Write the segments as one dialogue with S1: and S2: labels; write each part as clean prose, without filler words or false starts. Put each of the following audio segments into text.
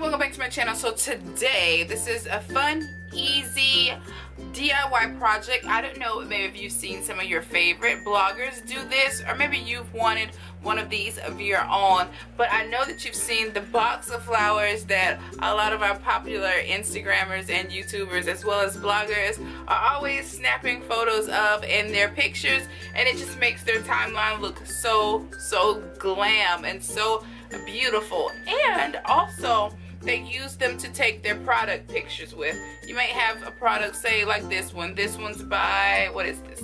S1: welcome back to my channel. So today, this is a fun, easy DIY project. I don't know, maybe if you've seen some of your favorite bloggers do this, or maybe you've wanted one of these of your own, but I know that you've seen the box of flowers that a lot of our popular Instagrammers and YouTubers as well as bloggers are always snapping photos of in their pictures, and it just makes their timeline look so glam and so beautiful. And also they use them to take their product pictures with. You might have a product, say like this one. This one's by, what is this?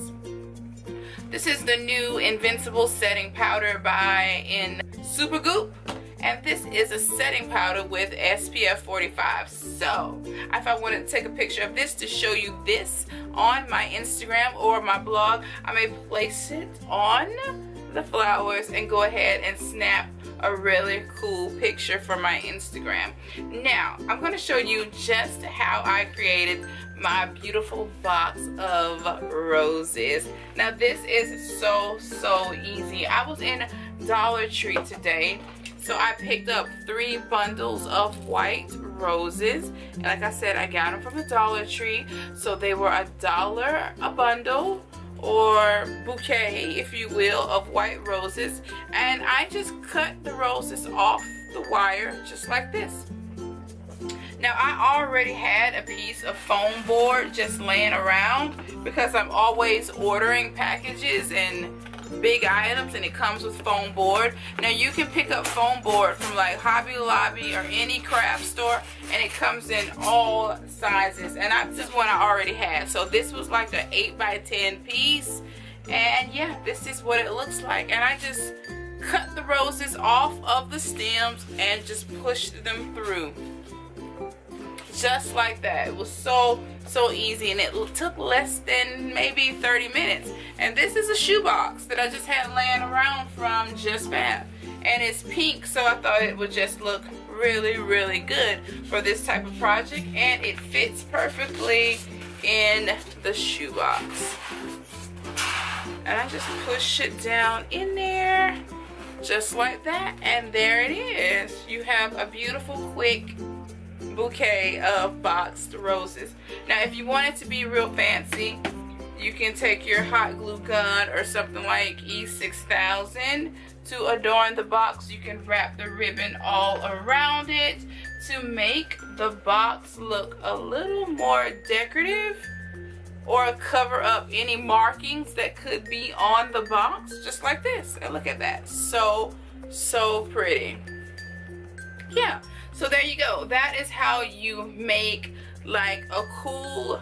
S1: This is the new Invincible Setting Powder by Supergoop. And this is a setting powder with SPF 45. So if I wanted to take a picture of this to show you this on my Instagram or my blog, I may place it on the flowers and go ahead and snap a really cool picture for my Instagram. Now I'm going to show you just how I created my beautiful box of roses. Now this is so easy. I was in Dollar Tree today, so I picked up 3 bundles of white roses, and like I said, I got them from the Dollar Tree, so they were $1 a bundle, or bouquet if you will, of white roses. And I just cut the roses off the wire just like this. Now I already had a piece of foam board just laying around because I'm always ordering packages and big items, and it comes with foam board. Now you can pick up foam board from like Hobby Lobby or any craft store, and it comes in all sizes, and this is one I already had. So this was like an 8x10 piece, and yeah, this is what it looks like. And I just cut the roses off of the stems and just pushed them through just like that. It was so easy, and it took less than maybe 30 minutes. And this is a shoebox that I just had laying around from Just Bath, and it's pink, so I thought it would just look really good for this type of project, and it fits perfectly in the shoebox. And I just push it down in there just like that, and there it is. You have a beautiful quick bouquet of boxed roses. Now if you want it to be real fancy, you can take your hot glue gun or something like E6000 to adorn the box. You can wrap the ribbon all around it to make the box look a little more decorative, or cover up any markings that could be on the box just like this. And look at that, so pretty. Yeah, so there you go. That is how you make like a cool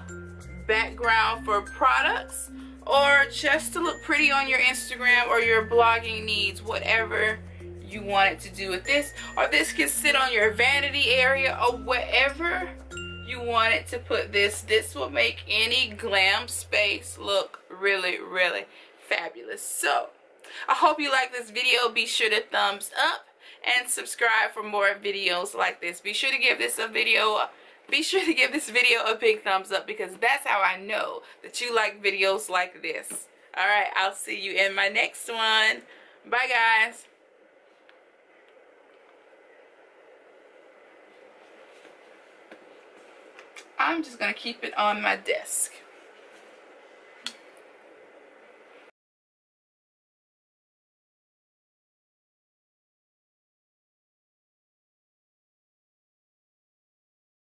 S1: background for products, or just to look pretty on your Instagram or your blogging needs, whatever you want it to do with this. Or this can sit on your vanity area, or wherever you want it to put this. This will make any glam space look really fabulous. So I hope you like this video. Be sure to thumbs up and subscribe for more videos like this. Be sure to give this video a big thumbs up, because that's how I know that you like videos like this. Alright, I'll see you in my next one. Bye guys. I'm just gonna keep it on my desk.